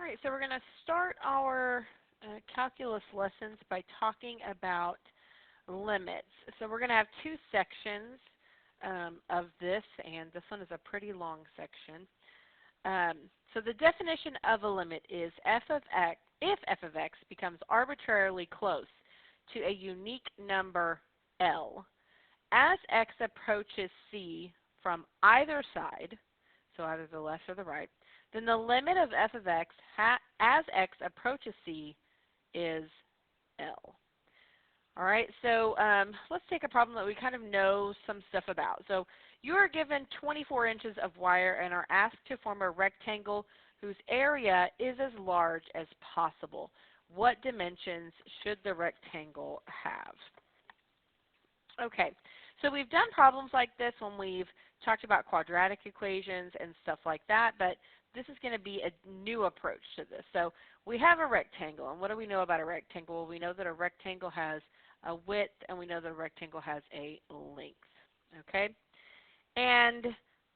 right, so we're going to start our calculus lessons by talking about limits. So we're going to have two sections of this, and this one is a pretty long section. So the definition of a limit is f of x, if f of x becomes arbitrarily close to a unique number L, as x approaches c from either side, so either the left or the right, then the limit of f of x as x approaches c is L. All right, so let's take a problem that we kind of know some stuff about. So you are given 24 inches of wire and are asked to form a rectangle whose area is as large as possible. What dimensions should the rectangle have? Okay, so we've done problems like this when we've talked about quadratic equations and stuff like that, but this is going to be a new approach to this. So we have a rectangle, and what do we know about a rectangle? Well, we know that a rectangle has a width, and we know that a rectangle has a length. Okay, and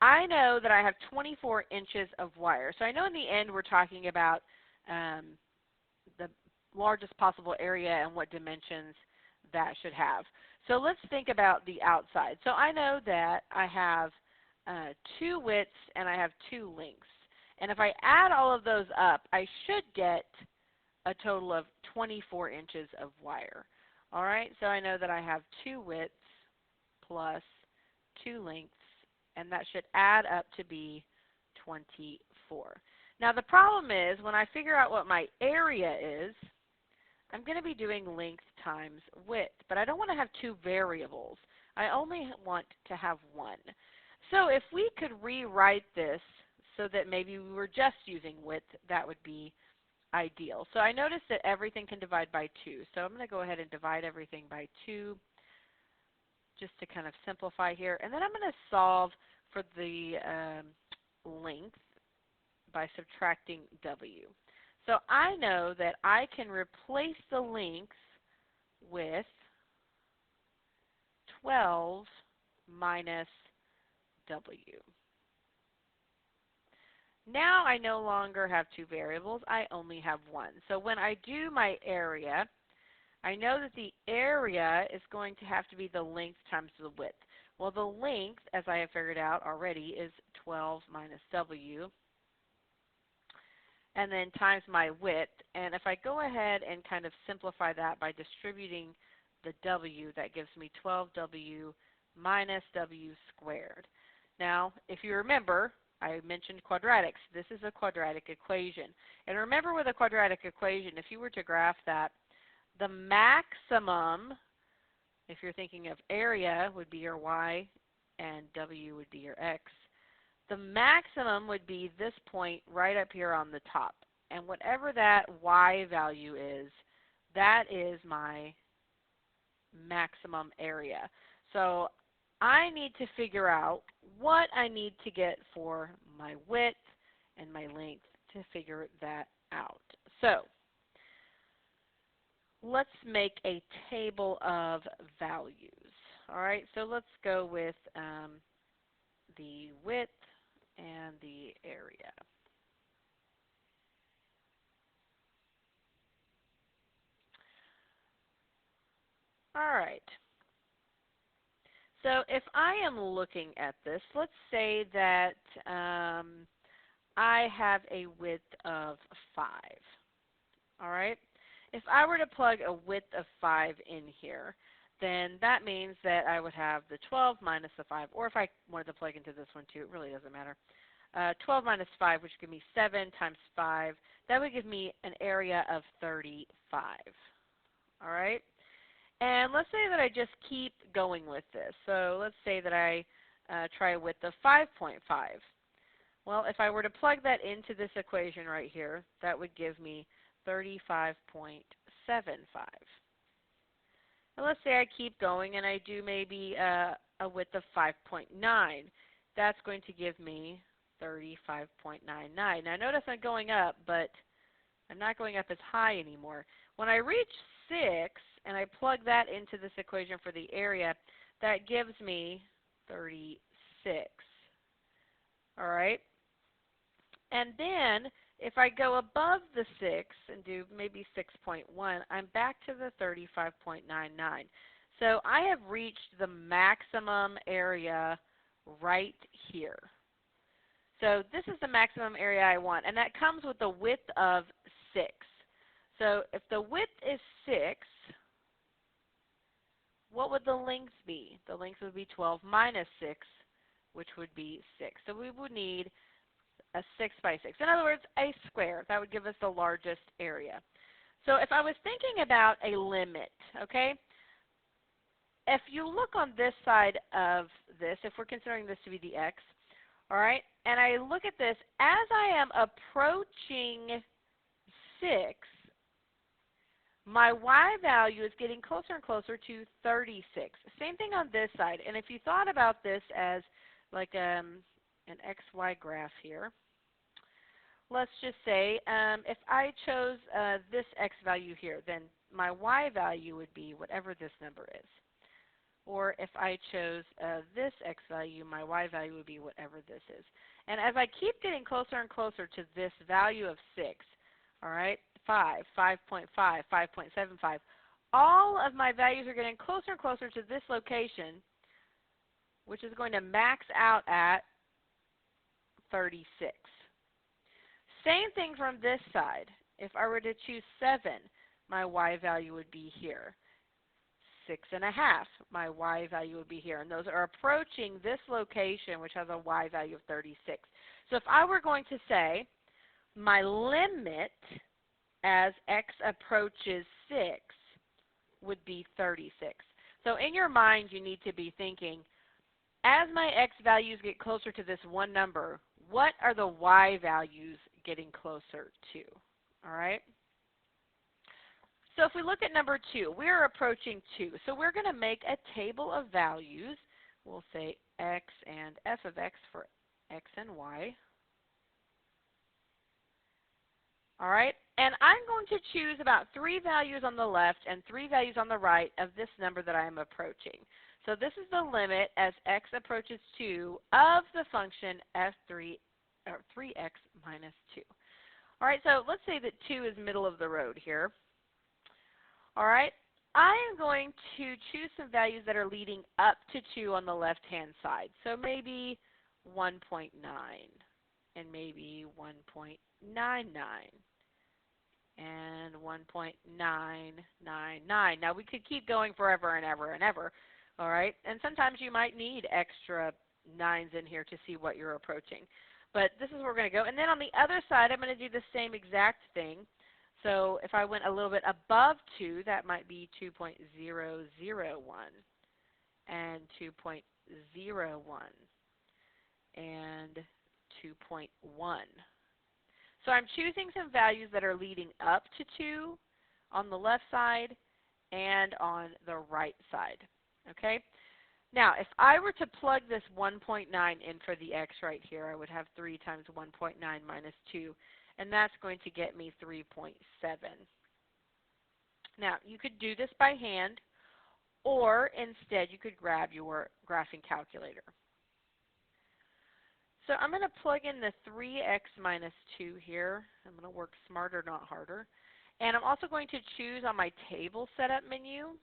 I know that I have 24 inches of wire. So I know in the end we're talking about the largest possible area and what dimensions that should have. So let's think about the outside. So I know that I have two widths and I have two lengths. And if I add all of those up, I should get a total of 24 inches of wire. All right, so I know that I have two widths plus two lengths, and that should add up to be 24. Now the problem is when I figure out what my area is, I'm going to be doing length times width, but I don't want to have two variables. I only want to have one. So if we could rewrite this so that maybe we were just using width, that would be ideal. So I noticed that everything can divide by 2. So I'm going to go ahead and divide everything by 2 just to kind of simplify here. And then I'm going to solve for the length by subtracting W. So I know that I can replace the length with 12 minus W. Now I no longer have two variables, I only have one. So when I do my area, I know that the area is going to have to be the length times the width. Well, the length, as I have figured out already, is 12 minus W, and then times my width. And if I go ahead and kind of simplify that by distributing the W, that gives me 12W minus W squared. Now, if you remember, I mentioned quadratics. This is a quadratic equation. And remember with a quadratic equation, if you were to graph that, the maximum, if you're thinking of area, would be your y and W would be your x. The maximum would be this point right up here on the top. And whatever that y value is, that is my maximum area. So I need to figure out what I need to get for my width and my length to figure that out. So let's make a table of values. All right, so let's go with the width and the area. All right. So if I am looking at this, let's say that I have a width of 5. All right. If I were to plug a width of 5 in here, then that means that I would have the 12 minus the 5, or if I wanted to plug into this one too, it really doesn't matter. 12 minus 5, which would give me 7 times 5. That would give me an area of 35. All right? And let's say that I just keep going with this. So let's say that I try a width of 5.5. Well, if I were to plug that into this equation right here, that would give me 35.75. And let's say I keep going and I do maybe a width of 5.9. That's going to give me 35.99. Now notice I'm going up, but I'm not going up as high anymore. When I reach 6 and I plug that into this equation for the area, that gives me 36. All right? And then if I go above the 6 and do maybe 6.1, I'm back to the 35.99. So I have reached the maximum area right here. So this is the maximum area I want, and that comes with a width of 6. So if the width is 6, what would the length be? The length would be 12 minus 6, which would be 6. So we would need a 6 by 6. In other words, a square. That would give us the largest area. So if I was thinking about a limit, okay, if you look on this side of this, if we're considering this to be the x, all right, and I look at this, as I am approaching 6, my y value is getting closer and closer to 36. Same thing on this side. And if you thought about this as like an xy graph here, let's just say if I chose this x value here, then my y value would be whatever this number is. Or if I chose this x value, my y value would be whatever this is. And as I keep getting closer and closer to this value of 6, all right, 5, 5.5, 5.75, all of my values are getting closer and closer to this location, which is going to max out at 36. Same thing from this side. If I were to choose 7, my y value would be here. 6.5, my y value would be here. And those are approaching this location, which has a y value of 36. So if I were going to say my limit as x approaches 6 would be 36. So in your mind, you need to be thinking, as my x values get closer to this one number, what are the y values getting closer to? All right? So if we look at number 2, we're approaching 2. So we're going to make a table of values. We'll say x and f of x for x and y. All right? And I'm going to choose about 3 values on the left and 3 values on the right of this number that I am approaching. So this is the limit as x approaches 2 of the function f3, or 3x minus 2. All right, so let's say that 2 is middle of the road here. All right, I am going to choose some values that are leading up to 2 on the left-hand side. So maybe 1.9 and maybe 1.99 and 1.999. Now, we could keep going forever and ever and ever, all right? And sometimes you might need extra 9s in here to see what you're approaching. But this is where we're going to go. And then on the other side, I'm going to do the same exact thing. So if I went a little bit above 2, that might be 2.001 and 2.01 and 2.1. So I'm choosing some values that are leading up to 2 on the left side and on the right side. Okay? Now, if I were to plug this 1.9 in for the x right here, I would have 3 times 1.9 minus 2, and that's going to get me 3.7. Now, you could do this by hand, or instead you could grab your graphing calculator. So I'm going to plug in the 3x minus 2 here. I'm going to work smarter, not harder. And I'm also going to choose on my table setup menu.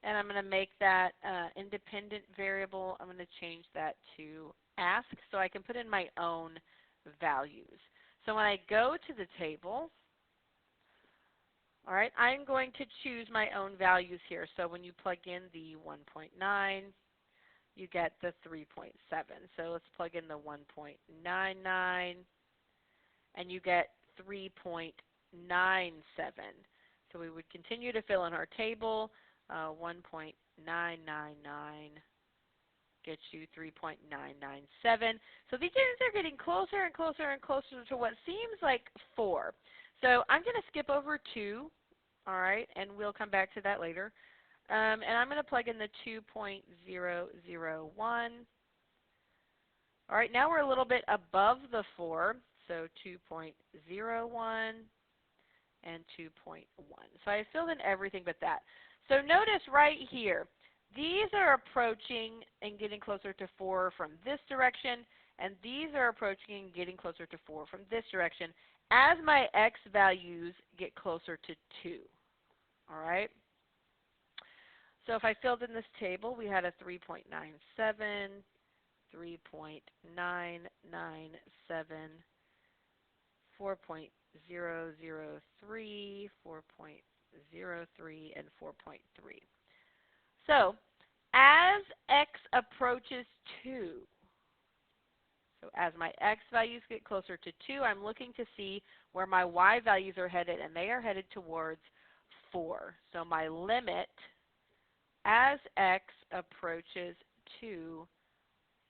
And I'm going to make that independent variable. I'm going to change that to ask so I can put in my own values. So when I go to the table, all right, I'm going to choose my own values here. So when you plug in the 1.9, you get the 3.7. So let's plug in the 1.99, and you get 3.97. So we would continue to fill in our table. 1.999 gets you 3.997. So these units are getting closer and closer and closer to what seems like 4. So I'm going to skip over 2, all right, and we'll come back to that later. And I'm going to plug in the 2.001. All right, now we're a little bit above the 4, so 2.01 and 2.1. So I filled in everything but that. So notice right here, these are approaching and getting closer to 4 from this direction, and these are approaching and getting closer to 4 from this direction as my x values get closer to 2. All right? So if I filled in this table, we had a 3.97, 3.997, 4.003, 4.03, and 4.3. So as x approaches 2, so as my x values get closer to 2, I'm looking to see where my y values are headed, and they are headed towards 4. So my limit as x approaches 2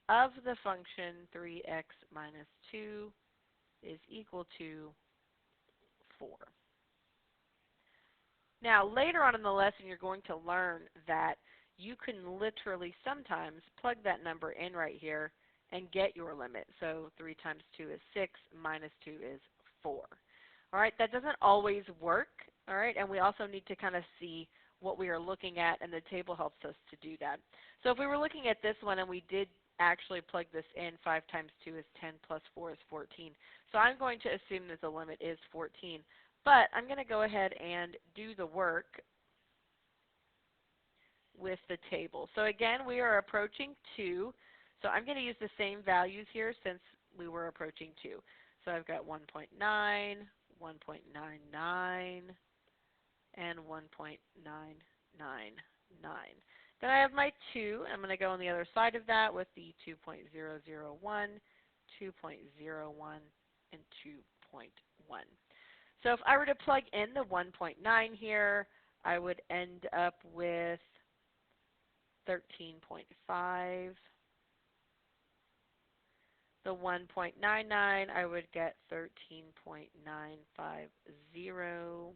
of the function 3x minus 2 is equal to 4. Now, later on in the lesson, you're going to learn that you can literally sometimes plug that number in right here and get your limit. So 3 times 2 is 6, minus 2 is 4. All right, that doesn't always work, all right, and we also need to kind of see what we are looking at, and the table helps us to do that. So if we were looking at this one and we did actually plug this in, 5 times 2 is 10 plus 4 is 14. So I'm going to assume that the limit is 14. But I'm going to go ahead and do the work with the table. So again, we are approaching 2. So I'm going to use the same values here since we were approaching 2. So I've got 1.9, 1.99, and 1.999. Then I have my 2. I'm going to go on the other side of that with the 2.001, 2.01, and 2.1. So if I were to plug in the 1.9 here, I would end up with 13.5. The 1.99, I would get 13.950.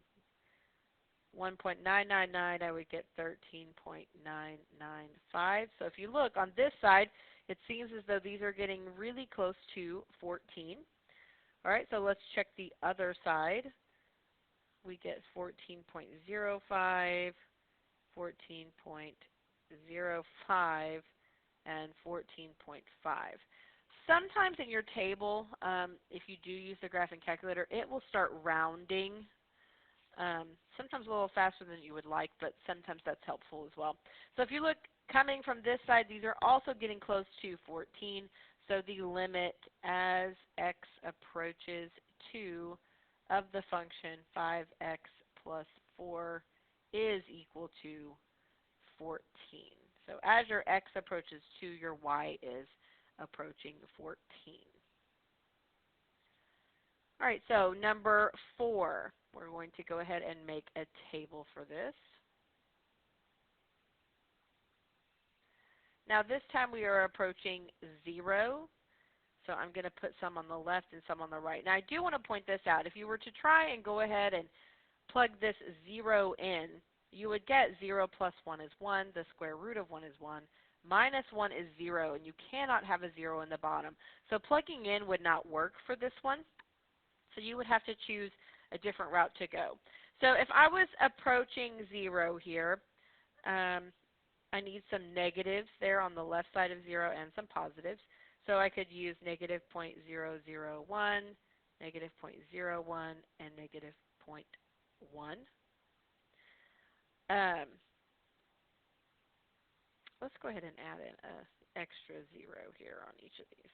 1.999, I would get 13.995. So if you look on this side, it seems as though these are getting really close to 14. All right, so let's check the other side. We get 14.05, 14.05, and 14.5. Sometimes in your table, if you do use the graphing calculator, it will start rounding. Sometimes a little faster than you would like, but sometimes that's helpful as well. So if you look coming from this side, these are also getting close to 14. So the limit as x approaches 2 of the function 5x plus 4 is equal to 14. So as your x approaches 2, your y is approaching 14. All right, so number 4, we're going to go ahead and make a table for this. Now this time we are approaching 0. So I'm going to put some on the left and some on the right. Now I do want to point this out. If you were to try and go ahead and plug this 0 in, you would get 0 plus 1 is 1, the square root of 1 is 1, minus 1 is 0, and you cannot have a 0 in the bottom. So plugging in would not work for this one. So you would have to choose a different route to go. So if I was approaching 0 here, I need some negatives there on the left side of 0 and some positives. So I could use negative 0.001, negative 0.01, and negative 0.1. Let's go ahead and add in an extra 0 here on each of these.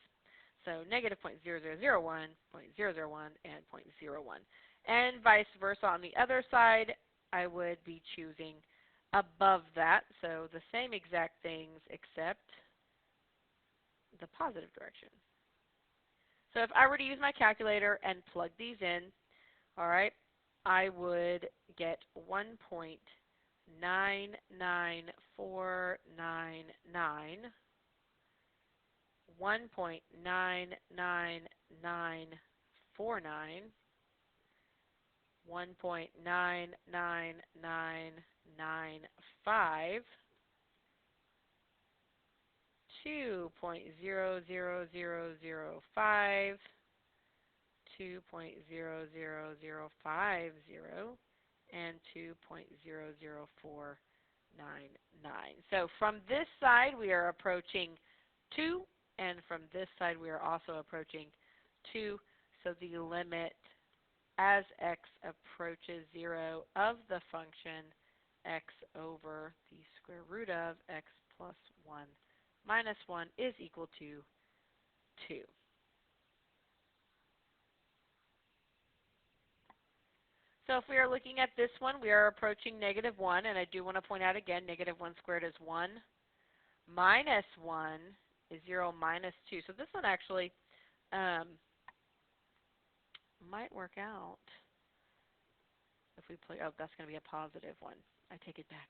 So negative 0.0001, 0.001, and 0.01. And vice versa on the other side, I would be choosing above that. So the same exact things except the positive direction. So if I were to use my calculator and plug these in, all right, I would get 1.99499, 1.99949, 1.99995, 2.00005, 2.00050, and 2.00499. So from this side, we are approaching 2. And from this side, we are also approaching 2. So the limit as x approaches 0 of the function x over the square root of x plus 1 minus 1 is equal to 2. So if we are looking at this one, we are approaching negative 1, and I do want to point out again, negative 1 squared is 1, minus 1 is 0 minus 2. So this one actually might work out if we play, oh, that's going to be a positive 1. I take it back.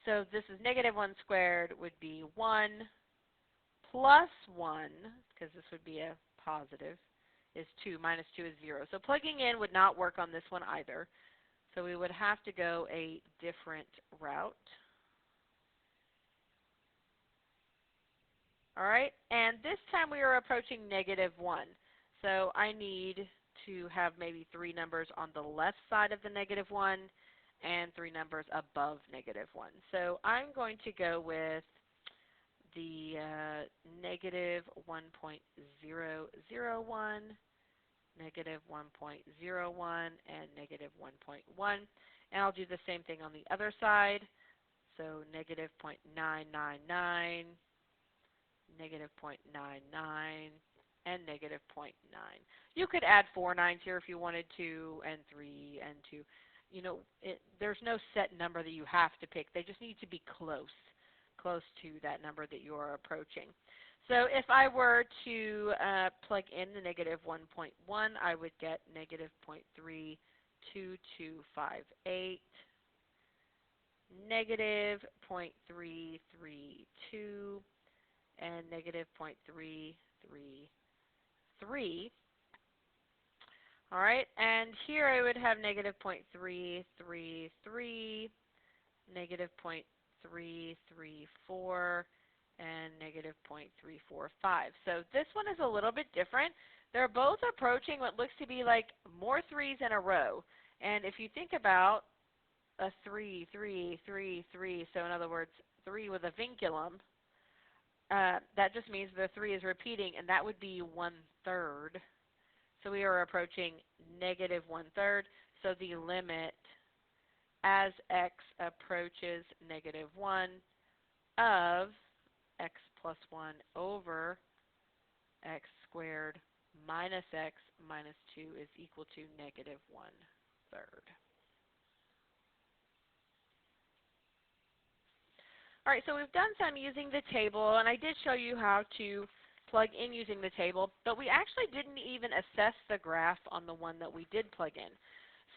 So this is negative 1 squared would be 1 plus 1, because this would be a positive, is 2. Minus 2 is 0. So plugging in would not work on this one either. So we would have to go a different route. All right, and this time we are approaching negative 1. So I need to have maybe 3 numbers on the left side of the negative 1 and 3 numbers above negative 1. So I'm going to go with the negative 1.001, negative 1.01, and negative 1.1. And I'll do the same thing on the other side. So negative 0.999, negative 0.99, and negative 0.9. You could add 4 nines here if you wanted to, and 3 and 2. You know, there's no set number that you have to pick. They just need to be close to that number that you are approaching. So if I were to plug in the negative 1.1, I would get negative 0.32258, negative 0.332, and negative 0.333. All right, and here I would have negative 0.333, negative 0.334, and negative 0.345. So this one is a little bit different. They're both approaching what looks to be like more 3s in a row. And if you think about a 3, 3, 3, 3, so in other words, 3 with a vinculum, that just means the 3 is repeating, and that would be 1/3. So we are approaching negative 1/3. So the limit as x approaches negative 1 of x plus 1 over x squared minus x minus 2 is equal to negative 1/3. All right, so we've done some using the table, and I did show you how to plug in using the table, but we actually didn't even assess the graph on the one that we did plug in.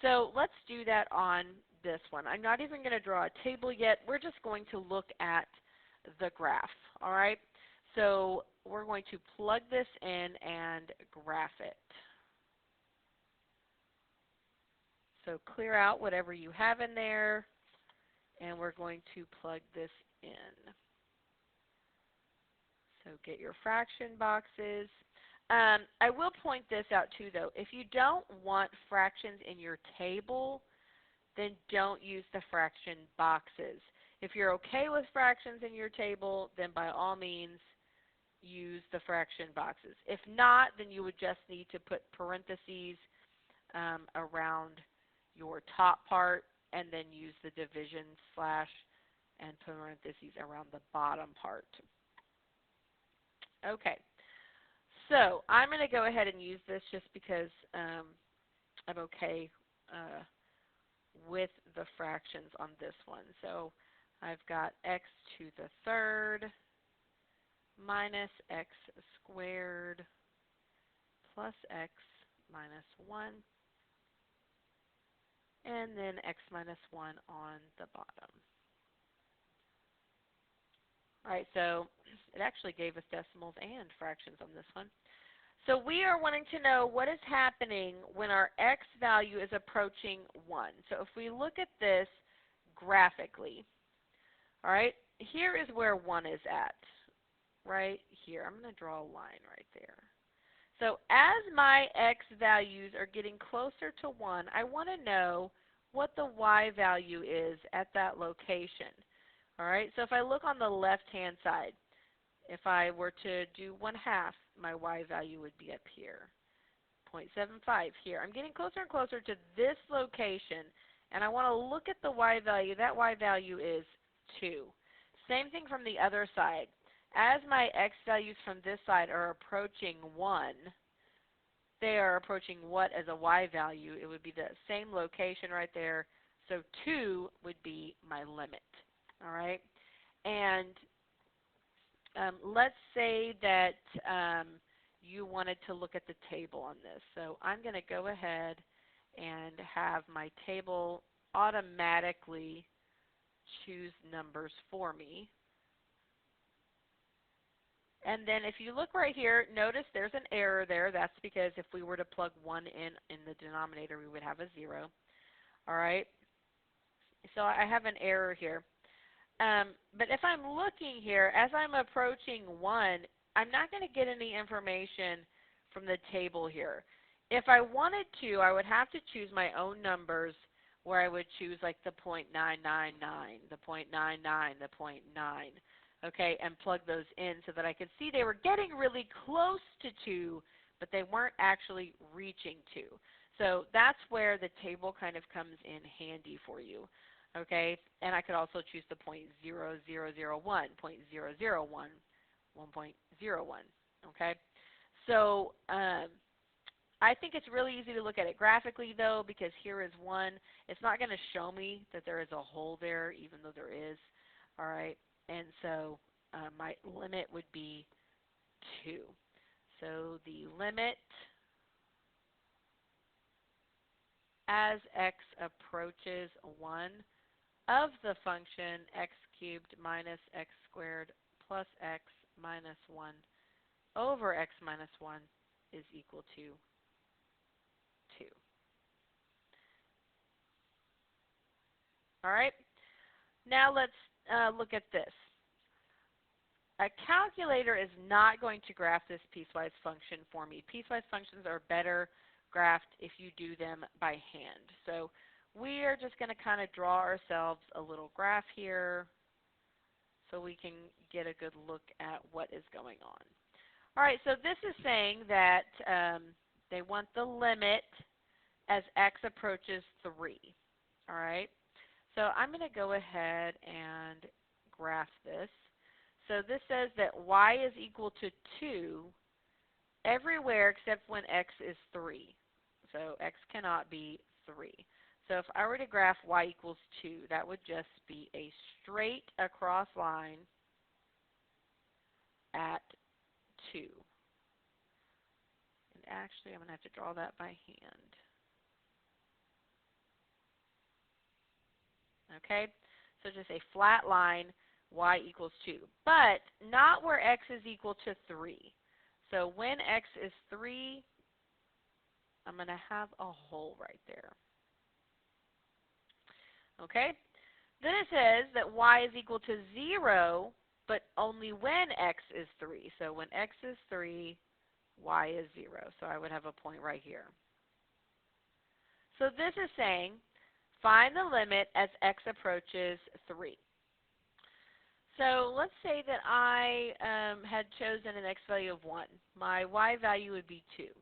So let's do that on this one. I'm not even going to draw a table yet. We're just going to look at the graph. All right, so we're going to plug this in and graph it. So clear out whatever you have in there, and we're going to plug this in. So get your fraction boxes. I will point this out too, though. If you don't want fractions in your table, then don't use the fraction boxes. If you're okay with fractions in your table, then by all means use the fraction boxes. If not, then you would just need to put parentheses around your top part, and then use the division slash and parentheses around the bottom part. Okay, so I'm going to go ahead and use this just because I'm okay with the fractions on this one. So I've got x to the 3rd minus x squared plus x minus 1, and then x minus 1 on the bottom. All right, so it actually gave us decimals and fractions on this one. So we are wanting to know what is happening when our x value is approaching 1. So if we look at this graphically, all right, here is where 1 is at, right here. I'm going to draw a line right there. So as my x values are getting closer to 1, I want to know what the y value is at that location. All right, so if I look on the left-hand side, If I were to do 1/2, my y value would be up here. 0.75 here. I'm getting closer and closer to this location, and I want to look at the y value. That y value is 2. Same thing from the other side. As my x values from this side are approaching 1, they are approaching what as a y value? It would be the same location right there. So 2 would be my limit. All right? And let's say that you wanted to look at the table on this. So I'm going to go ahead and have my table automatically choose numbers for me. And then if you look right here, notice there's an error there. That's because if we were to plug 1 in the denominator, we would have a 0. All right? So I have an error here. But if I'm looking here, as I'm approaching 1, I'm not going to get any information from the table here. If I wanted to, I would have to choose my own numbers where I would choose like the 0.999, the 0.99, the 0.9, okay, and plug those in so that I could see they were getting really close to 2, but they weren't actually reaching 2. So that's where the table kind of comes in handy for you. Okay, and I could also choose the 0.0001, 0.001, 1.01. Okay, so I think it's really easy to look at it graphically though, because here is 1. It's not going to show me that there is a hole there, even though there is. All right, and so my limit would be 2. So the limit as x approaches 1 of the function x cubed minus x squared plus x minus 1 over x minus 1 is equal to 2. All right, now let's look at this. A calculator is not going to graph this piecewise function for me. Piecewise functions are better graphed if you do them by hand. So we are just going to kind of draw ourselves a little graph here so we can get a good look at what is going on. All right, so this is saying that they want the limit as x approaches 3. All right, so I'm going to go ahead and graph this. So this says that y is equal to 2 everywhere except when x is 3. So x cannot be 3. So if I were to graph y equals 2, that would just be a straight across line at 2. And actually, I'm going to have to draw that by hand. Okay? So just a flat line, y equals 2. But not where x is equal to 3. So when x is 3, I'm going to have a hole right there. Okay? Then it says that y is equal to 0, but only when x is 3. So when x is 3, y is 0. So I would have a point right here. So this is saying find the limit as x approaches 3. So let's say that I had chosen an x value of 1. My y value would be 2.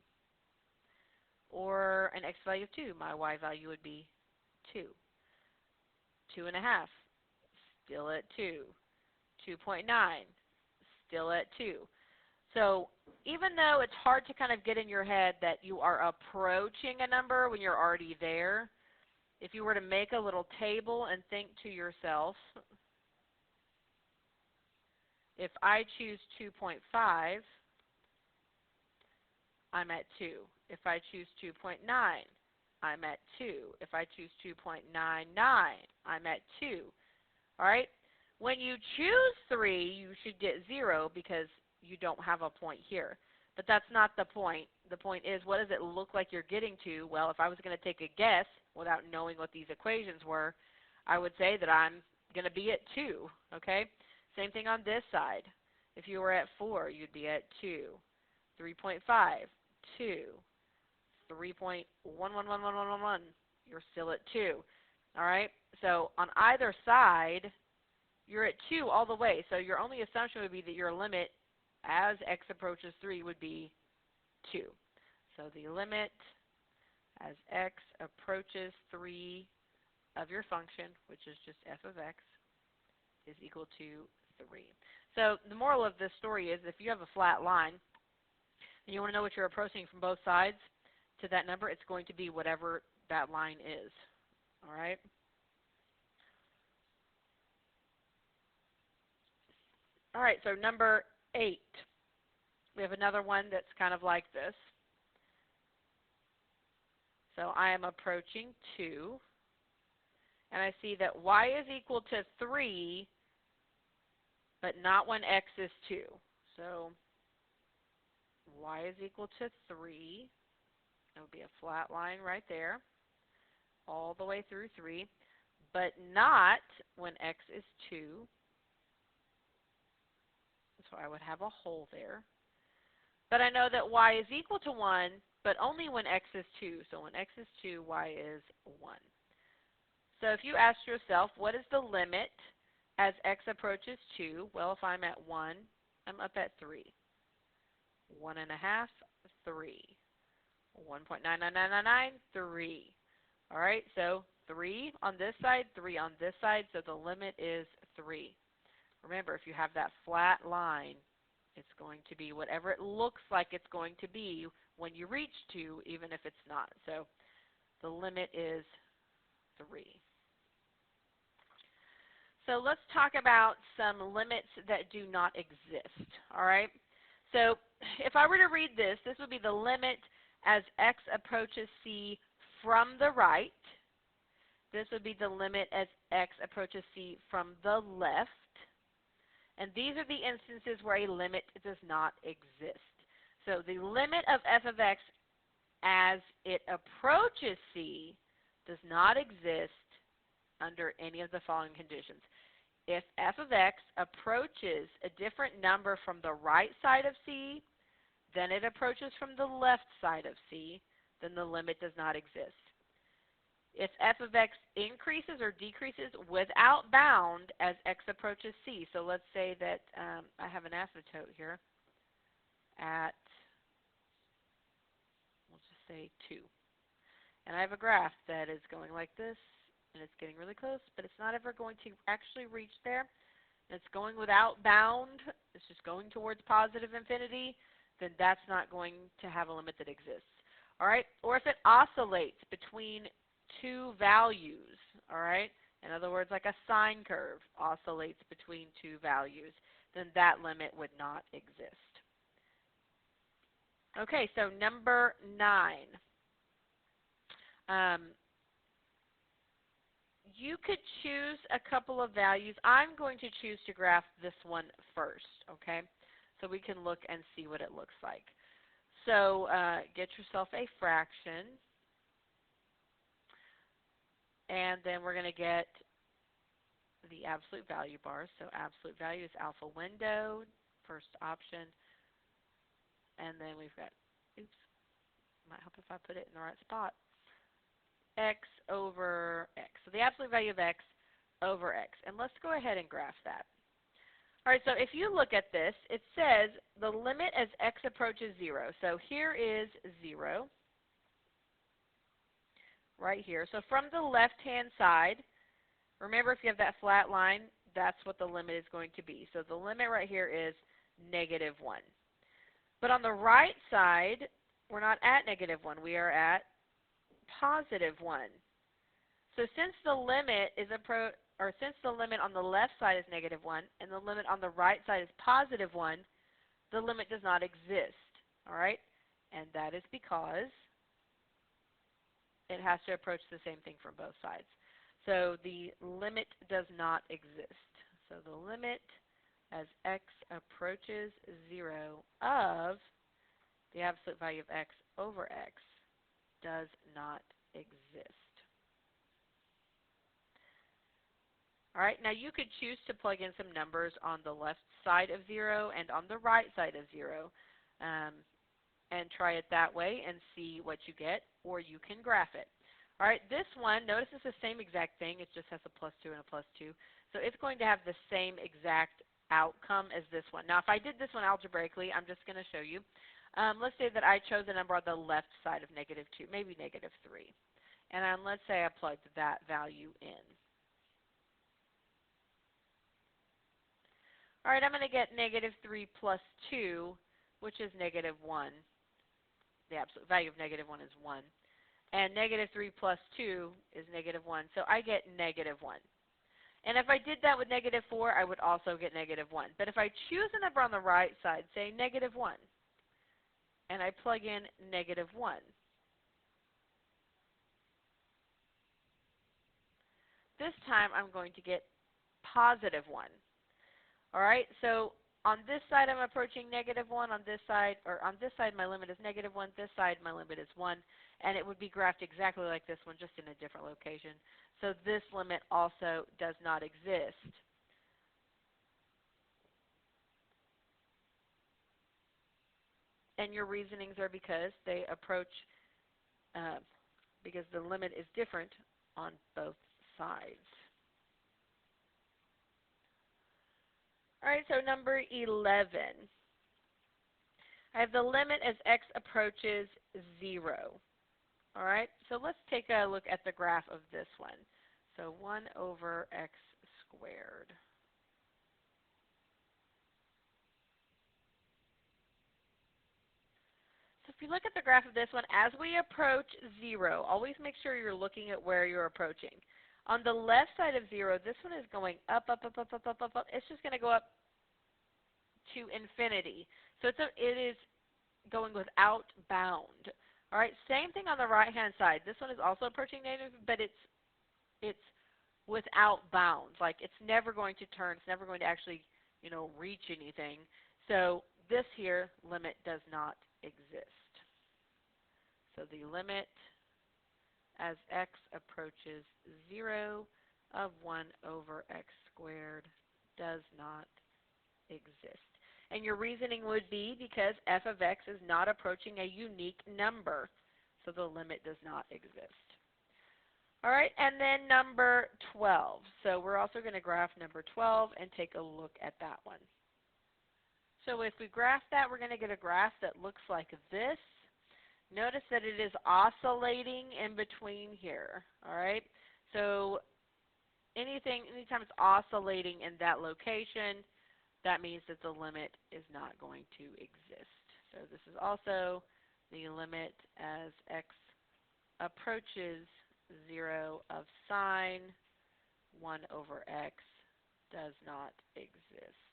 Or an x value of 2. My y value would be 2. 2.5. Still at 2. 2.9. Still at 2. So even though it's hard to kind of get in your head that you are approaching a number when you're already there, if you were to make a little table and think to yourself, if I choose 2.5, I'm at 2. If I choose 2.9, I'm at 2. If I choose 2.99, I'm at 2. All right? When you choose 3, you should get 0 because you don't have a point here. But that's not the point. The point is, what does it look like you're getting to? Well, if I was going to take a guess without knowing what these equations were, I would say that I'm going to be at 2. Okay? Same thing on this side. If you were at 4, you'd be at 2. 3.5, 2. 3.111111, you're still at 2. All right? So on either side, you're at 2 all the way. So your only assumption would be that your limit as x approaches 3 would be 2. So the limit as x approaches 3 of your function, which is just f of x, is equal to 3. So the moral of this story is if you have a flat line and you want to know what you're approaching from both sides to that number, it's going to be whatever that line is. All right? All right, so number 8. We have another one that's kind of like this. So I am approaching 2, and I see that y is equal to 3, but not when x is 2. So y is equal to 3. It would be a flat line right there, all the way through 3, but not when x is 2. So I would have a hole there. But I know that y is equal to 1, but only when x is 2. So when x is 2, y is 1. So if you ask yourself, what is the limit as x approaches 2? Well, if I'm at 1, I'm up at 3. 1 and a half, 3. 1.99999, 3. All right, so 3 on this side, 3 on this side, so the limit is 3. Remember, if you have that flat line, it's going to be whatever it looks like it's going to be when you reach 2, even if it's not. So the limit is 3. So let's talk about some limits that do not exist. All right, so if I were to read this, this would be the limit as x approaches c from the right. This would be the limit as x approaches c from the left. And these are the instances where a limit does not exist. So the limit of f of x as it approaches c does not exist under any of the following conditions. If f of x approaches a different number from the right side of c than it approaches from the left side of c, then the limit does not exist. If f of x increases or decreases without bound as x approaches c, so let's say that I have an asymptote here at, we'll just say 2. And I have a graph that is going like this, and it's getting really close, but it's not ever going to actually reach there. It's going without bound, it's just going towards positive infinity, then that's not going to have a limit that exists. All right? Or if it oscillates between two values, all right? In other words, like a sine curve oscillates between two values, then that limit would not exist. Okay, so number 9. You could choose a couple of values. I'm going to choose to graph this one first, okay? So we can look and see what it looks like. So get yourself a fraction, and then we're going to get the absolute value bar. So absolute value is alpha window, first option, and then we've got, oops, might help if I put it in the right spot, x over x. So the absolute value of x over x. And let's go ahead and graph that. All right, so if you look at this, it says the limit as x approaches 0. So here is 0 right here. So from the left-hand side, remember if you have that flat line, that's what the limit is going to be. So the limit right here is -1. But on the right side, we're not at -1. We are at +1. So since the limit is since the limit on the left side is -1 and the limit on the right side is +1, the limit does not exist. All right? And that is because it has to approach the same thing from both sides. So the limit does not exist. So the limit as x approaches 0 of the absolute value of x over x does not exist. All right, now you could choose to plug in some numbers on the left side of 0 and on the right side of 0 and try it that way and see what you get, or you can graph it. All right, this one, notice it's the same exact thing. It just has a plus 2 and a plus 2. So it's going to have the same exact outcome as this one. Now, if I did this one algebraically, I'm just going to show you. Let's say that I chose a number on the left side of negative 2, maybe negative 3. And let's say I plugged that value in. All right, I'm going to get negative 3 plus 2, which is negative 1. The absolute value of negative 1 is 1. And negative 3 plus 2 is negative 1. So I get negative 1. And if I did that with negative 4, I would also get negative 1. But if I choose a number on the right side, say negative 1, and I plug in negative 1, this time I'm going to get positive 1. All right, so on this side I'm approaching negative 1. On this side my limit is negative 1. This side my limit is 1. And it would be graphed exactly like this one, just in a different location. So this limit also does not exist. And your reasonings are because they approach, because the limit is different on both sides. All right, so number 11. I have the limit as x approaches 0. All right, so let's take a look at the graph of this one. So 1 over x squared. So if you look at the graph of this one, as we approach 0, always make sure you're looking at where you're approaching. On the left side of 0, this one is going up, up, up, up, up, up, up, up. It's just going to go up to infinity. So it is going without bound. All right, same thing on the right-hand side. This one is also approaching negative, but it's without bounds. Like it's never going to turn. It's never going to actually, reach anything. So this here limit does not exist. So the limit as x approaches 0 of 1 over x squared does not exist. And your reasoning would be because f of x is not approaching a unique number. So the limit does not exist. All right, and then number 12. So we're also going to graph number 12 and take a look at that one. So if we graph that, we're going to get a graph that looks like this. Notice that it is oscillating in between here. All right, so anytime it's oscillating in that location, that means that the limit is not going to exist. So this is also the limit as x approaches 0 of sine 1 over x does not exist.